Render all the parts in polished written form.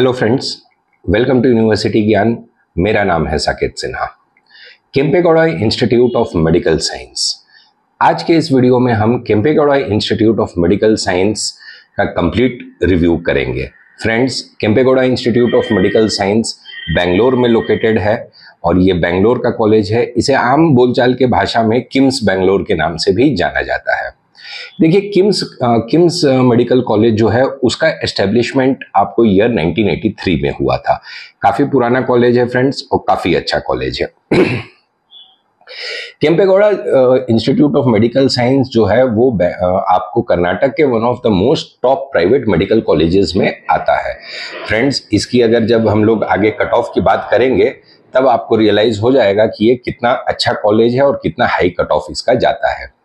Hello friends, welcome to university Gyan. मेरा नाम है Saket Sinha, Kempegowda institute of medical science. आज के इस वीडियो में हम Kempegowda institute of medical science का कंप्लीट रिव्यू करेंगे। Friends, Kempegowda institute of medical science Bangalore में लोकेटेड है और ये बेंगलोर का कॉलेज है। इसे आम बोलचाल के भाषा में किम्स बेंगलोर के नाम से भी जाना जाता है। देखिए, किम्स मेडिकल कॉलेज जो है उसका एस्टेब्लिशमेंट आपको ईयर 1983 में हुआ था। काफी पुराना कॉलेज है फ्रेंड्स और काफी अच्छा कॉलेज है। Kempegowda institute of medical science जो है वो आपको कर्नाटक के one of the most top private medical colleges में आता है। फ्रेंड्स, इसकी अगर जब हम लोग आगे कट ऑफ की बात करेंगे तब आपको रियलाइज हो जाएगा कि ये कितना अच्छा कॉलेज है और कितना हाई कट ऑफ इसका जाता है।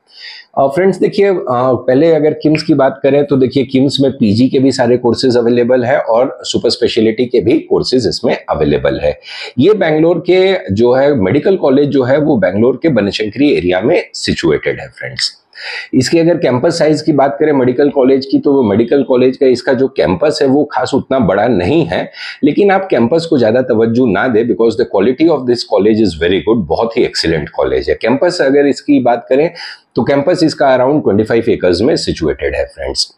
फ्रेंड्स देखिए, पहले अगर किम्स की बात करें तो देखिए किम्स में पीजी के भी सारे कोर्सेज अवेलेबल है और सुपर स्पेशलिटी के भी कोर्सेज इसमें अवेलेबल है। ये बेंगलोर के जो है मेडिकल कॉलेज जो है वो बेंगलोर के बनशंकरी एरिया में सिचुएटेड है। फ्रेंड्स, इसकी अगर कैंपस साइज की बात करें मेडिकल कॉलेज की, तो वो मेडिकल कॉलेज का इसका जो कैंपस है वो खास उतना बड़ा नहीं है, लेकिन आप कैंपस को ज्यादा तवज्जो ना दे because the quality of this college is very good. बहुत ही एक्सीलेंट कॉलेज है। कैंपस अगर इसकी बात करें तो कैंपस इसका अराउंड 25 एकर्स में सिचुएटेड है। फ्रेंड्स,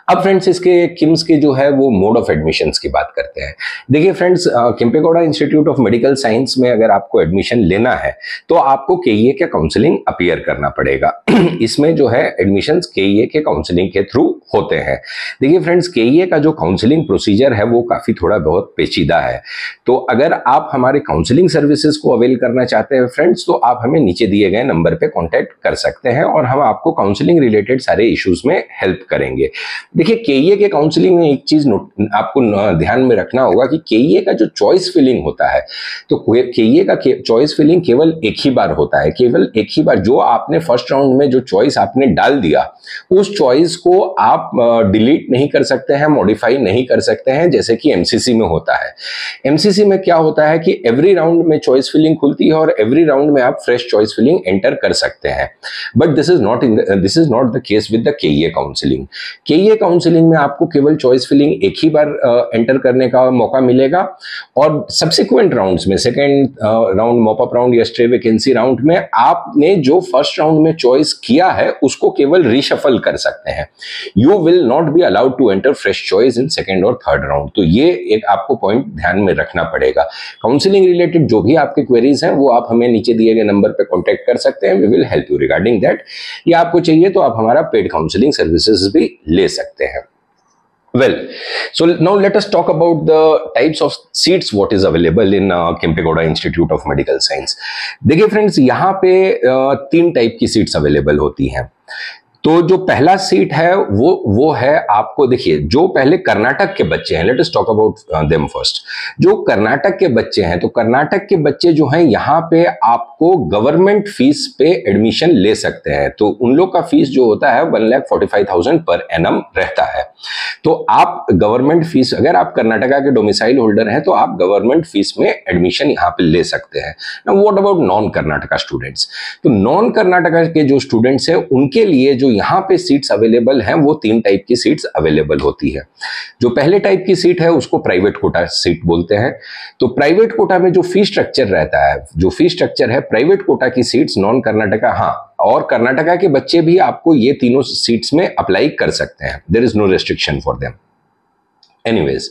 अब फ्रेंड्स इसके किम्स के जो है वो मोड ऑफ एडमिशंस की बात करते हैं। देखिए friends, Kempegowda institute of medical science में अगर आपको एडमिशन लेना है तो आपको केईए के काउंसलिंग अपीयर करना पड़ेगा। इसमें जो है एडमिशंस केईए के काउंसलिंग के थ्रू होते हैं। देखिए फ्रेंड्स, केईए का जो काउंसलिंग प्रोसीजर है वो काफी थोड़ा बहुत पेचीदा है। तो अगर आप हमारे काउंसलिंग सर्विसेज को अवेल करना चाहते हैं फ्रेंड्स, तो आप हमें नीचे दिए गए नंबर पे कॉन्टेक्ट कर सकते हैं और हम आपको काउंसलिंग रिलेटेड सारे इश्यूज में हेल्प करेंगे। देखिए, केईए के काउंसलिंग में एक चीज आपको ध्यान में रखना होगा कि केईए का जो चॉइस फिलिंग होता है, तो केईए का चॉइस फिलिंग केवल एक ही बार होता है। केवल एक ही बार जो आपने फर्स्ट राउंड में जो चॉइस आपने डाल दिया उस चॉइस को आप डिलीट नहीं कर सकते हैं, मॉडिफाई नहीं कर सकते हैं, जैसे कि एमसीसी में होता है। एमसीसी में क्या होता है कि एवरी राउंड में चॉइस फिलिंग खुलती है और एवरी राउंड में आप फ्रेश चॉइस फिलिंग एंटर कर सकते हैं। But this is not the case with the KEA counselling. KEA counselling में आपको केवल चॉइस फिलिंग एक ही बार एंटर करने का मौका मिलेगा और सब्सिक्वेंट राउंड्स में, second round, mop up round या स्ट्रे वैकेंसी राउंड में आपने जो फर्स्ट राउंड में चॉइस किया है उसको केवल रीशफल कर सकते हैं। You will not be allowed to enter fresh choice in second और थर्ड राउंड। तो ये एक आपको पॉइंट ध्यान में रखना पड़ेगा। काउंसलिंग रिलेटेड जो भी आपके क्वेरीज हैं वो आप हमें नीचे दिए गए नंबर पर कॉन्टेक्ट कर सकते हैं। We will help you regarding that. या आपको चाहिए तो आप हमारा पेड काउंसलिंग सर्विसेज भी ले सकते हैं। Well, so now let us talk about the types of seats what is available in Kempegowda Institute of Medical Science. देखिए फ्रेंड्स, यहाँ पे 3 टाइप की सीट्स अवेलेबल होती हैं। तो जो पहला सीट है वो है आपको, देखिए जो पहले कर्नाटक के बच्चे हैं, let us talk about them first. जो कर्नाटक के बच्चे हैं, तो कर्नाटक के बच्चे जो हैं यहाँ पे आपको गवर्नमेंट फीस पे एडमिशन ले सकते हैं। तो उन लोग का फीस जो होता है 1,45,000 पर एनम रहता है। तो आप गवर्नमेंट फीस, अगर आप कर्नाटका के डोमिसाइल होल्डर हैं तो आप गवर्नमेंट फीस में एडमिशन यहाँ पे ले सकते हैं। Now what about non Karnataka students? तो नॉन कर्नाटका के जो स्टूडेंट्स हैं उनके लिए जो यहाँ पे सीट्स अवेलेबल हैं वो 3 टाइप की सीट्स अवेलेबल होती है। जो पहले टाइप की सीट है उसको प्राइवेट कोटा सीट बोलते हैं। तो प्राइवेट कोटा में जो फीस स्ट्रक्चर रहता है, जो फीस स्ट्रक्चर है प्राइवेट कोटा की सीट्स नॉन कर्नाटका, हाँ, और कर्नाटका के बच्चे भी आपको ये तीनों सीट्स में अप्लाई कर सकते हैं। There is no restriction for them. Anyways,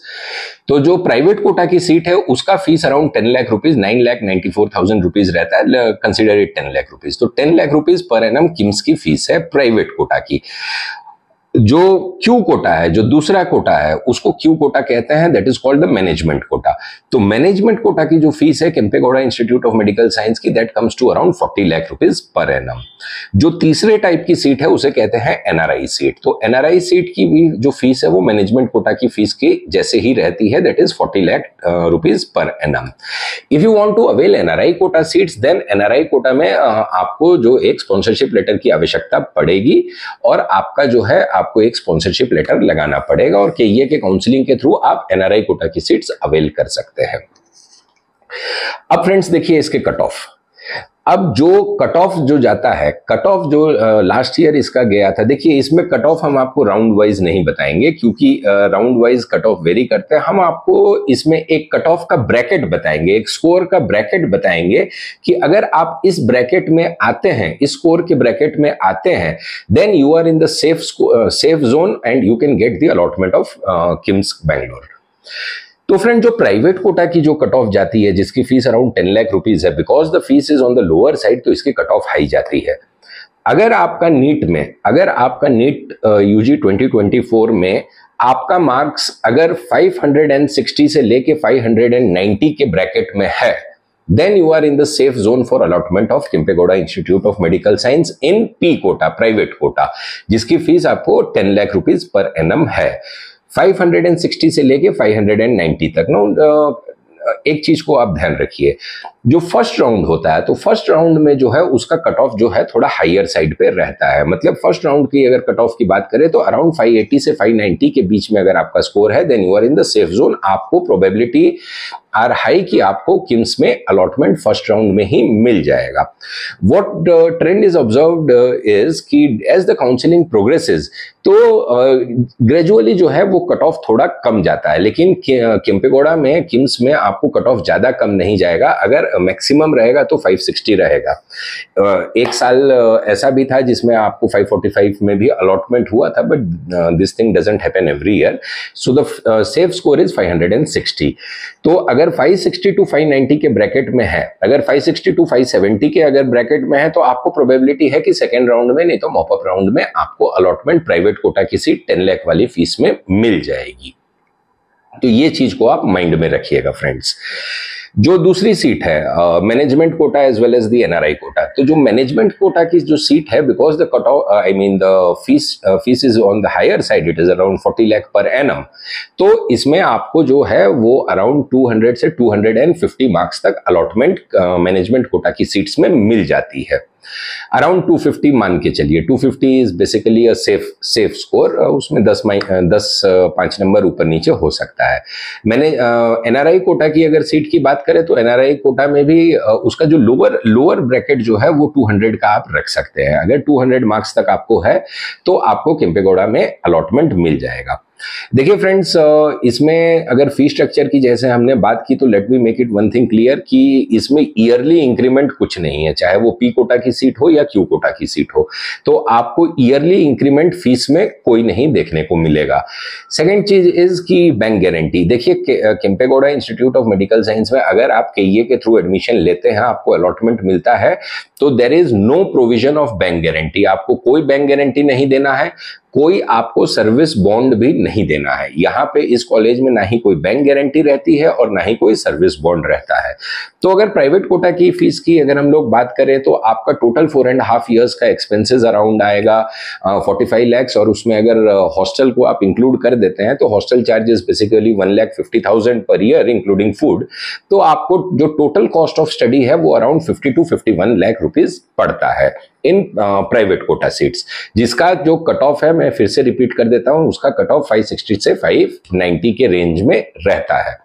तो जो प्राइवेट कोटा की सीट है उसका fees around 10 lakh rupees, 9,94,000 rupees रहता है। Consider it 10 lakh rupees. तो 10 lakh rupees per annum KIMS की फीस है प्राइवेट कोटा की। जो क्यू कोटा है, जो दूसरा कोटा है, उसको क्यू कोटा कहते हैं, that is called the management quota. तो मैनेजमेंट कोटा की जो फीस है Kempegowda institute of medical science की, that comes to around 40 lakh rupees per annum. जो तीसरे टाइप की सीट है उसे कहते हैं एनआरआई सीट। तो एनआरआई सीट की भी जो फीस है वो मैनेजमेंट कोटा की फीस की जैसे ही रहती है, that is 40 lakh rupees per annum. If you want to avail NRI quota seats, then NRI quota में आपको जो एक स्पॉन्सरशिप लेटर की आवश्यकता पड़ेगी और आपका जो है आपको एक स्पॉन्सरशिप लेटर लगाना पड़ेगा और केईए के काउंसलिंग के थ्रू आप एनआरआई कोटा की सीट्स अवेल कर सकते हैं। अब फ्रेंड्स देखिए इसके कट ऑफ। अब जो कट ऑफ जो जाता है, कट ऑफ जो लास्ट ईयर इसका गया था, देखिए इसमें कट ऑफ हम आपको राउंड वाइज नहीं बताएंगे क्योंकि round wise cut off very करते हैं। हम आपको इसमें एक कट ऑफ का ब्रैकेट बताएंगे, एक स्कोर का ब्रैकेट बताएंगे कि अगर आप इस ब्रैकेट में आते हैं, इस स्कोर के ब्रैकेट में आते हैं, then you are in the safe zone and you can get the allotment of KIMS Bangalore. तो फ्रेंड, जो प्राइवेट कोटा की जो कट ऑफ जाती है, जिसकी फीस अराउंड 10 लाख रुपीज है, because the fees is on the lower side, तो इसकी कट ऑफ हाई जाती है। अगर आपका नीट यूजी 2024 में आपका मार्क्स अगर 560 से लेके 590 के ब्रैकेट में है, then you are in the safe zone for allotment of Kempegowda Institute of Medical Science in P quota, private quota, जिसकी फीस आपको 10 लाख रुपीज पर एनम है। 560 से लेके 590 तक ना। एक चीज को आप ध्यान रखिए, जो फर्स्ट राउंड होता है, तो फर्स्ट राउंड में जो है उसका कट ऑफ जो है थोड़ा हायर साइड पे रहता है। मतलब फर्स्ट राउंड की अगर कट ऑफ की बात करें तो अराउंड 580 से 590 के बीच में अगर आपका स्कोर है, then you are in the safe zone. आपको प्रोबेबिलिटी आर हाई कि आपको किम्स में अलॉटमेंट फर्स्ट राउंड में ही मिल जाएगा। What trend is observed is कि एज द काउंसलिंग प्रोग्रेसेस, तो ग्रेजुअली जो है वो कट ऑफ थोड़ा कम जाता है, लेकिन केम्पेगौड़ा में, किम्स में आपको कट ऑफ ज्यादा कम नहीं जाएगा। अगर मैक्सिमम रहेगा तो 560 रहेगा। एक साल ऐसा भी था जिसमें आपको 545 में भी अलॉटमेंट हुआ था, but this thing doesn't happen every year, so the safe score is 560। तो अगर 560 टू 590 के ब्रैकेट में है, अगर 560 टू 570 के अगर ब्रैकेट में है, तो आपको प्रोबेबिलिटी है कि सेकेंड राउंड में, नहीं तो मॉपअप राउंड में आपको अलॉटमेंट प्राइवेट कोटा की सीट 10 लाख वाली फीस में मिल जाएगी। तो ये चीज को आप माइंड में रखिएगा फ्रेंड्स। जो दूसरी सीट है management quota as well as the NRI quota, तो जो मैनेजमेंट कोटा की जो सीट है, because the cut off I mean the fees is on the higher side, it is around 40 lakh per annum, तो इसमें आपको जो है वो अराउंड 200 से 250 मार्क्स तक अलॉटमेंट मैनेजमेंट कोटा की सीट्स में मिल जाती है। अराउंड 250 मान के चलिए, 250 is basically a safe score, उसमें 10 5 नंबर ऊपर नीचे हो सकता है। मैंने एनआरआई कोटा की अगर सीट की बात करें तो एनआरआई कोटा में भी उसका जो लोअर ब्रैकेट जो है वो 200 का आप रख सकते हैं। अगर 200 मार्क्स तक आपको है तो आपको केम्पेगौड़ा में अलॉटमेंट मिल जाएगा। देखिए फ्रेंड्स, इसमें अगर फी स्ट्रक्चर की जैसे हमने बात की, तो let me make it one thing clear कि इसमें ईयरली इंक्रीमेंट कुछ नहीं है, चाहे वो पी कोटा की सीट हो या क्यू कोटा की सीट हो, तो आपको ईयरली इंक्रीमेंट फीस में कोई नहीं देखने को मिलेगा। सेकेंड चीज इज कि बैंक गारंटी। देखिए Kempegowda institute of medical science में अगर आप केईए के थ्रू एडमिशन लेते हैं, आपको अलॉटमेंट मिलता है, तो there is no provision of bank guarantee. आपको कोई बैंक गारंटी नहीं देना है, कोई आपको सर्विस बॉन्ड भी नहीं देना है। यहाँ पे इस कॉलेज में ना ही कोई बैंक गारंटी रहती है और ना ही कोई सर्विस बॉन्ड रहता है। तो अगर प्राइवेट कोटा की फीस की अगर हम लोग बात करें तो आपका टोटल 4.5 ईयर्स का एक्सपेंसेस अराउंड आएगा 45 लाख, और उसमें अगर हॉस्टल को आप इंक्लूड कर देते हैं तो hostel charges basically 1,50,000 per year including food, तो आपको जो टोटल कॉस्ट ऑफ स्टडी है वो अराउंड 50 to 51 लाख रुपीज पड़ता है इन प्राइवेट कोटा सीट्स, जिसका जो कट ऑफ है, मैं फिर से रिपीट कर देता हूं, उसका कट ऑफ 560 से 590 के रेंज में रहता है।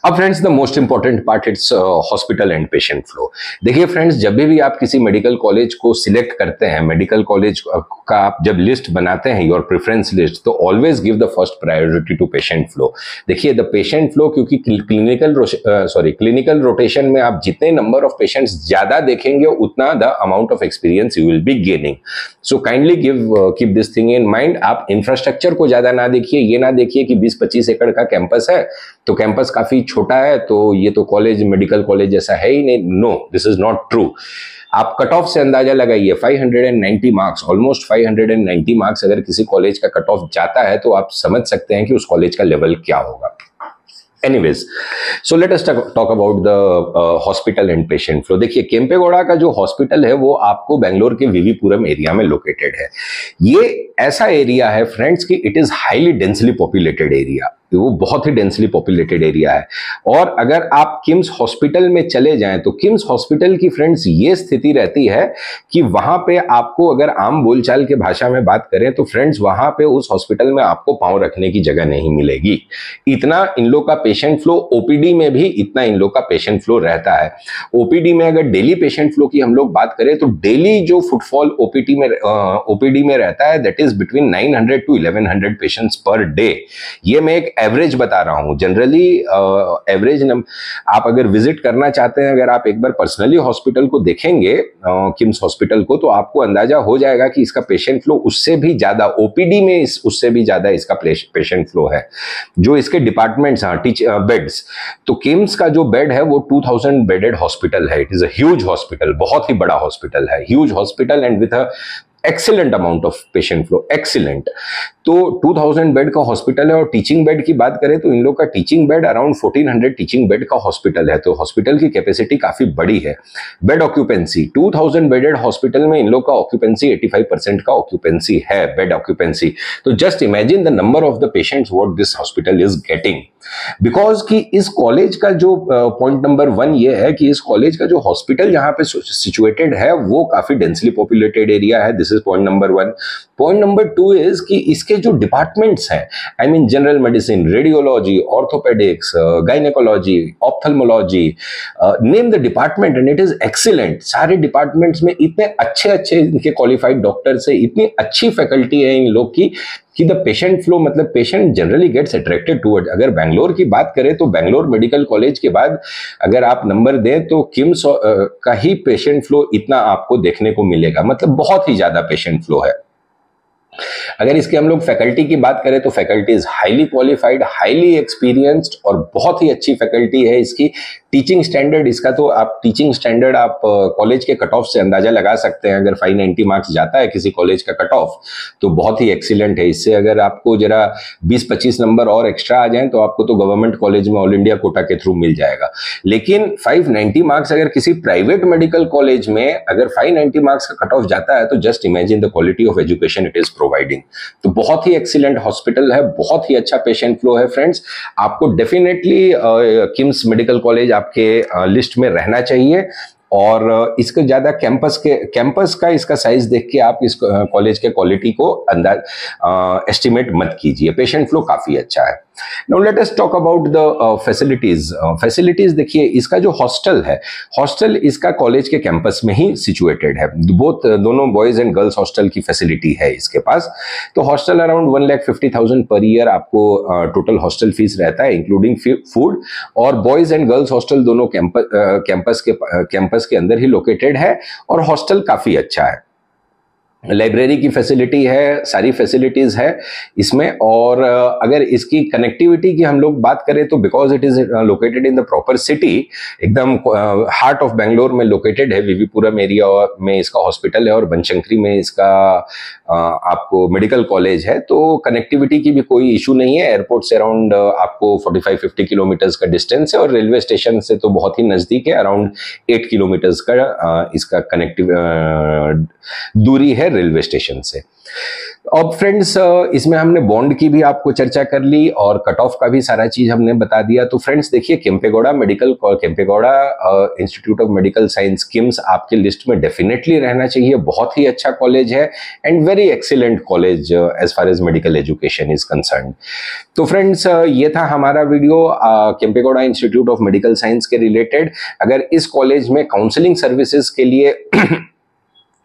अब friends, the most important part, it's hospital and patient flow. देखिए फ्रेंड्स, जब भी आप किसी मेडिकल कॉलेज को सिलेक्ट करते हैं, मेडिकल कॉलेज का आप जब लिस्ट बनाते हैं, योर प्रेफरेंस लिस्ट, तो always give the first priority to patient flow. देखिए द पेशेंट फ्लो, क्योंकि क्लिनिकल रोटेशन में आप जितने नंबर ऑफ पेशेंट्स ज्यादा देखेंगे उतना the amount of experience you will be gaining. So kindly keep this thing in mind. आप infrastructure को ज्यादा ना देखिए, ये ना देखिए कि 20-25 एकड़ का कैंपस है तो कैंपस काफी छोटा है तो ये तो कॉलेज मेडिकल कॉलेज जैसा है ही नहीं। No, this is not true. आप कट ऑफ से अंदाजा लगाइए, 590 मार्क्स, ऑलमोस्ट 590 मार्क्स अगर किसी कॉलेज का कट ऑफ जाता है तो आप समझ सकते हैं कि उस कॉलेज का लेवल क्या होगा। Anyways, so let us talk about the hospital and patient flow. देखिए केम्पेगौड़ा का जो हॉस्पिटल है वो आपको बेंगलोर के वीवीपुरम एरिया में लोकेटेड है। ये ऐसा एरिया है फ्रेंड्स कि it is highly densely populated area. वो बहुत ही डेंसली पॉपुलेटेड एरिया है। और अगर आप किम्स हॉस्पिटल में चले जाएं तो किम्स हॉस्पिटल की फ्रेंड्स ये स्थिति रहती है कि वहां पे आपको अगर आम बोलचाल के भाषा में बात करें तो फ्रेंड्स वहां पे उस हॉस्पिटल में आपको पांव रखने की जगह नहीं मिलेगी। इतना इन लोग का पेशेंट फ्लो, ओपीडी में भी इतना इन लोग का पेशेंट फ्लो रहता है। ओपीडी में अगर डेली पेशेंट फ्लो की हम लोग बात करें तो डेली जो फुटफॉल ओपीडी में रहता है that is between 900 to 1100 patients per day. ये मैं एक एवरेज बता रहा हूं। जनरली एवरेज आप अगर विजिट करना चाहते हैं, अगर आप एक बार पर्सनली हॉस्पिटल को देखेंगे किम्स हॉस्पिटल को, तो आपको अंदाजा हो जाएगा कि इसका पेशेंट फ्लो उससे भी ज्यादा, ओपीडी में उससे भी ज्यादा इसका पेशेंट फ्लो है। जो इसके डिपार्टमेंट्स बेड्स, तो किम्स का जो बेड है वो 2000 बेडेड हॉस्पिटल है। It is a huge hospital, बहुत ही बड़ा हॉस्पिटल है, huge hospital and with a excellent amount of patient flow, excellent. तो 2000 बेड का हॉस्पिटल है। और टीचिंग बेड की बात करें तो इन लोग का teaching bed around 1400 teaching bed का हॉस्पिटल है। तो हॉस्पिटल की कैपेसिटी काफी बड़ी है। बेड ऑक्यूपेंसी 2000 बेडेड हॉस्पिटल में इन लोग का ऑक्यूपेंसी 85% का ऑक्यूपेंसी है, बेड ऑक्यूपेंसी। तो just imagine the number of the patients what this hospital is getting. Because कि इस कॉलेज का जो पॉइंट नंबर 1 ये है कि इस कॉलेज का जो हॉस्पिटल यहाँ पे सिचुएटेड है वो काफी डेंसली पॉपुलेटेड एरिया है। This is point number 1। Point number 2 is कि इसके जो डिपार्टमेंट्स हैं, I mean general medicine, radiology, orthopaedics, gynaecology, ophthalmology, name the department and it is excellent. सारे डिपार्टमेंट्स में इतने अच्छे अच्छे इनके क्वालिफाइड डॉक्टर्स है, इतनी अच्छी फैकल्टी है इन लोग की कि द पेशेंट फ्लो, मतलब patient generally gets attracted toward. अगर बैंगलोर की बात करें तो बैंगलोर मेडिकल कॉलेज के बाद अगर आप नंबर दें तो किम्स का ही पेशेंट फ्लो इतना आपको देखने को मिलेगा, मतलब बहुत ही ज्यादा पेशेंट फ्लो है। अगर इसके हम लोग फैकल्टी की बात करें तो faculty is highly qualified, highly experienced और बहुत ही अच्छी फैकल्टी है। इसकी टीचिंग स्टैंडर्ड, इसका तो आप टीचिंग स्टैंडर्ड आप कॉलेज के कट ऑफ से अंदाजा लगा सकते हैं। अगर 590 मार्क्स जाता है किसी कॉलेज का कट ऑफ तो बहुत ही एक्सीलेंट है। इससे अगर आपको जरा 20-25 नंबर और एक्स्ट्रा आ जाए तो आपको तो गवर्नमेंट कॉलेज में ऑल इंडिया कोटा के थ्रू मिल जाएगा। लेकिन 590 मार्क्स अगर किसी प्राइवेट मेडिकल कॉलेज में अगर 590 मार्क्स का कट ऑफ जाता है तो just imagine the quality of education it is providing. तो बहुत ही एक्सीलेंट हॉस्पिटल है, बहुत ही अच्छा पेशेंट फ्लो है। फ्रेंड्स, आपको डेफिनेटली किम्स मेडिकल कॉलेज आपके लिस्ट में रहना चाहिए। और इसके ज्यादा कैंपस का इसका साइज देख के आप इस कॉलेज के क्वालिटी को एस्टिमेट मत कीजिए। पेशेंट फ्लो काफी अच्छा है। Now let us talk about the facilities. Facilities देखिए, इसका जो हॉस्टल है, हॉस्टल इसका कॉलेज के कैंपस में ही सिचुएटेड है। दोनों बॉयज एंड गर्ल्स हॉस्टल की फैसिलिटी है इसके पास। तो हॉस्टल अराउंड 1,50,000 पर ईयर आपको टोटल हॉस्टल फीस रहता है इंक्लूडिंग फूड। और बॉयज एंड गर्ल्स हॉस्टल दोनों कैंपस के अंदर ही लोकेटेड है और हॉस्टल काफी अच्छा है। लाइब्रेरी की फैसिलिटी है, सारी फैसिलिटीज है इसमें। और अगर इसकी कनेक्टिविटी की हम लोग बात करें तो because it is located in the proper city, एकदम हार्ट ऑफ बेंगलोर में लोकेटेड है। वीवीपुरम एरिया में इसका हॉस्पिटल है और बनशंकरी में इसका आपको मेडिकल कॉलेज है। तो कनेक्टिविटी की भी कोई इशू नहीं है। एयरपोर्ट से अराउंड आपको 45-50 किलोमीटर्स का डिस्टेंस है और रेलवे स्टेशन से तो बहुत ही नजदीक है, अराउंड 8 किलोमीटर्स का इसका कनेक्टिव दूरी है रेलवे स्टेशन से। अब फ्रेंड्स, इसमें हमने बॉन्ड की भी आपको चर्चा कर ली और कट ऑफ का भी सारा चीज हमने बता दिया। तो फ्रेंड्स देखिए, Kempegowda institute of medical science KIMS आपके लिस्ट में डेफिनेटली रहना चाहिए। बहुत ही अच्छा कॉलेज है and very excellent college as far as medical education is concern. तो फ्रेंड्स, ये था हमारा video Kempegowda institute of medical science के रिलेटेड। अगर इस कॉलेज में काउंसलिंग सर्विसेज के लिए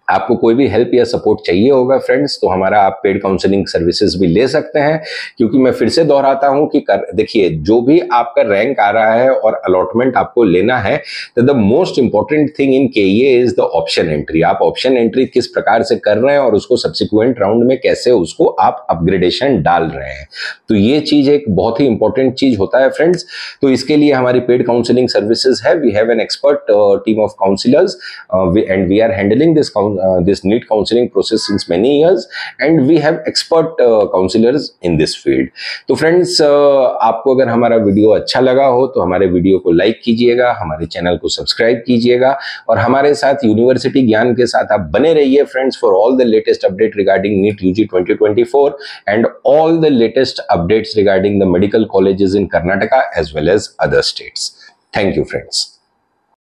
आपको कोई भी हेल्प या सपोर्ट चाहिए होगा फ्रेंड्स, तो हमारा आप पेड काउंसलिंग सर्विसेज भी ले सकते हैं। क्योंकि मैं फिर से दोहराता हूं कि देखिए, जो भी आपका रैंक आ रहा है और अलॉटमेंट आपको लेना है तो the most important thing in केए इज द ऑप्शन एंट्री। आप ऑप्शन एंट्री किस प्रकार से कर रहे हैं और उसको सब्सिक्वेंट राउंड में कैसे उसको आप अपग्रेडेशन डाल रहे हैं, तो ये चीज एक बहुत ही इंपॉर्टेंट चीज होता है फ्रेंड्स। तो इसके लिए हमारी पेड काउंसलिंग सर्विसेज है। We have an expert team of counsellors and we are handling this this NEET counseling process since many years, and we have expert counselors in this field. तो friends, आपको अगर हमारा video अच्छा लगा हो तो हमारे वीडियो को लाइक कीजिएगा, हमारे चैनल को सब्सक्राइब कीजिएगा और हमारे साथ यूनिवर्सिटी ज्ञान के साथ आप बने रहिए friends, for all the latest update regarding NEET UG 2024 and all the latest updates regarding the medical colleges in Karnataka as well as other states. Thank you, friends.